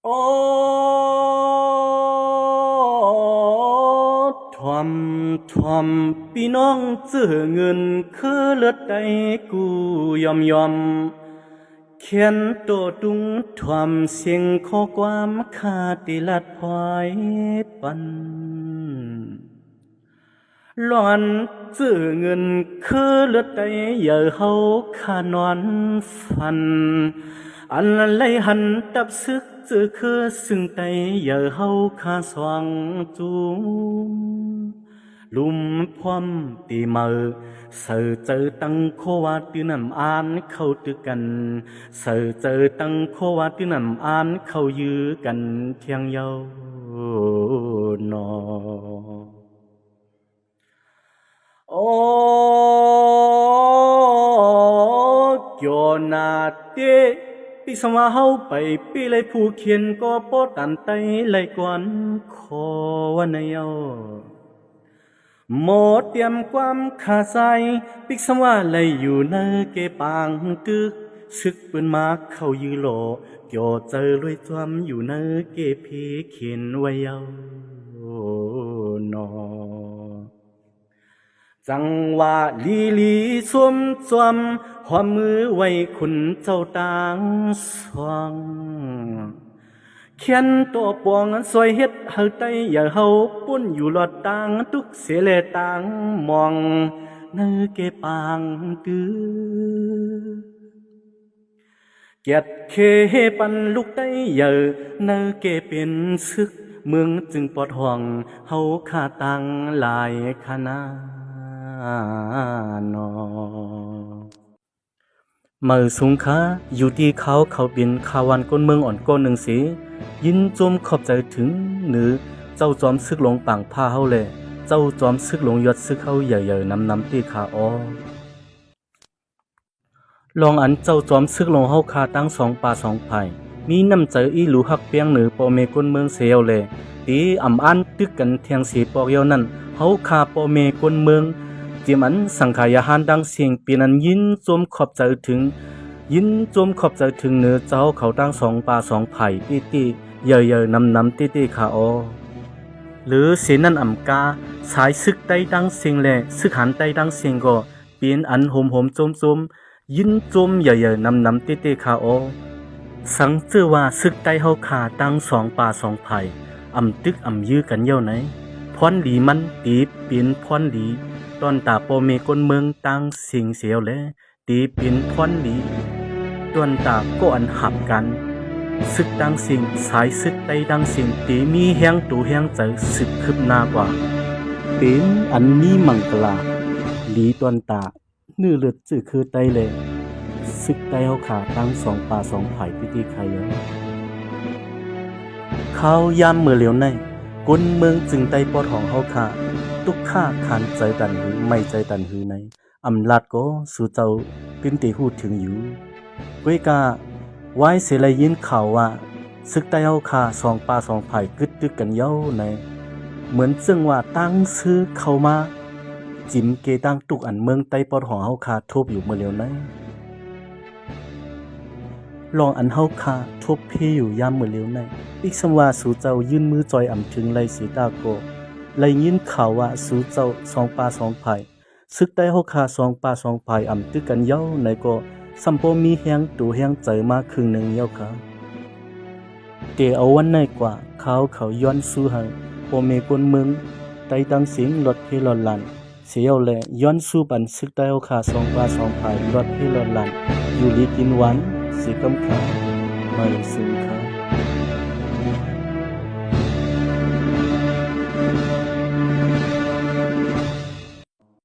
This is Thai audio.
โอ้ทอมพี่น้องเจอเงินคือเลือดใดกูยอมเขียนตัวตุงทอมเสียงข้อความขาดติลัดพลอยปันหลอนเจอเงินคือเลือดใดอย่าเฮาขานอนฝันอันไรหันตับซึกเจอคือซึ่งใจอย่าเฮาขาสว่างจูลุมพร้อมตีมือเสือเจอตั้งโควาตีนำอ่านเข้าตึกกันเสือเจอตั้งโควาตีนำอ่านเข้ายื้อกันเที่ยงเยาวนอโอ้ยนาเตปีสมาเฮาไปปีเลยผู้เขียนก็ปอตันไตเลยกวนขอวันเยาหมดเตรียมความขาใจปิกสว่าเลยอยู่ในเกปางตึกซึกปืนมาเข้ายือโลเกี่ยวเจอรวยจวมอยู่ในเกพีเขียนไว้เยานอจังว่าลีสวมหัวมือไว้คุณเจ้าต่างสองเขียนตัวปวงสวยเฮ็ดเฮาไตอย่าเฮาปุ้นอยู่หลอดต่างทุกเสเลต่างมองเนื้อเกปางกือเกียดเคปันลูกไตเยอะเนื้อเกเป็นซึกเมืองจึงปอดห่วงเฮาขาตังหลายคณะนอมือสูงค้าอยู่ที่เขาบินขาวันก้นเมืองอ่อนก้นหนึ่งสียินจมขอบใจถึงหรือเจ้าจอมซึกหลงปังผ้าเฮาแลเจ้าจอมซึกหลงยอดซึกเฮาใหญ่ๆน้ำตีขาอ้อลองอันเจ้าจอมซึกหลงเฮาคาตั้งสองป่าสองไผ่มีน้ำใจอีหลูฮักเปียงหรือปอเมก้นเมืองเสียวแลตีอ่ำอันตึกกันเทียงสีปอกเยานั้นเฮาคาปอเมก้นเมืองเจียมันสังขายาหารดังเสียงปีนั้นยินจมขอบใจถึงเนื้อเจ้าเขาตั้งสองป่าสองไผ่ตีเยอะน้ำตีขาออหรือเสนันอ่ำกาสายซึกใต้ดังเสียงแหล่ซึกหันใต้ดังเสียงก็เปลี่ยนอันโหมจมยินจมเยอะน้ำตีขาออสังเจอว่าซึกใต้เฮาขาตั้งสองป่าสองไผ่อ่ำตึกอ่ำยื้อกันเย้าไหนพรหลีมันตีเปลี่ยนพรหลีตอนตาโปเมก้นเมืองตั้งเสียงเสียวแลตีเปลี่ยนพรหลีตอนตาก็อันหับกันซึกดังสิ่งสายซึกใต้ดังสิ่งตีมีแห้งตูแห้งใจซึกคืบหน้ากว่าเป็นอันนี้มังกลาหลีตอนตาเนื้อเลือดจืดคือไตเลยซึกใต้เฮาขาตั้งสองป่าสองไผ่ตีใครเยอะเขายามเมื่อเหลียวในก้นเมืองจึงไต้ปอดของเฮาขาตุกข้าขันใจตันหือไม่ใจตันหือในอำลาดก็สู่เจ้าเป็นตีหูถึงอยู่เวกาไว้เสลยินข่าวว่าซึกใต้เฮาขาสองป่าสองไผ่กึดตึกกันเย้าในเหมือนซึ่งว่าตั้งซื้อเข้ามาจิมเกตั้งตุกอันเมืองใต้ปอดของเฮาขาทบอยู่เมื่อเร็วในลองอันเฮาขาทบเพอยู่ยามเมื่อเร็วในอีกสมว่าสู่เจ้ายื่นมือจอยอ่ำถึงไลสีตาโกไลยินข่าวว่าสู่เจ้าสองป่าสองไผ่ซึกใต้เฮาขาสองป่าสองไผ่อ่ำตึกกันเย้าในก็สัมโพมีแหงตูแหงใจมากครึ่งหนึ่งเย้าค่ะเตเอาวันในกว่าเขาย้อนสู้ให้โอเมกวนเมืองไต้ตั้งเสียงรถเพลอนลันเสียวแลย้อนสู้ปันซึกใต้เฮาขาสองป่าสองไผ่รถเพลอนลันอยู่ลีกินหวานสีกำขาไม่สูงค่ะ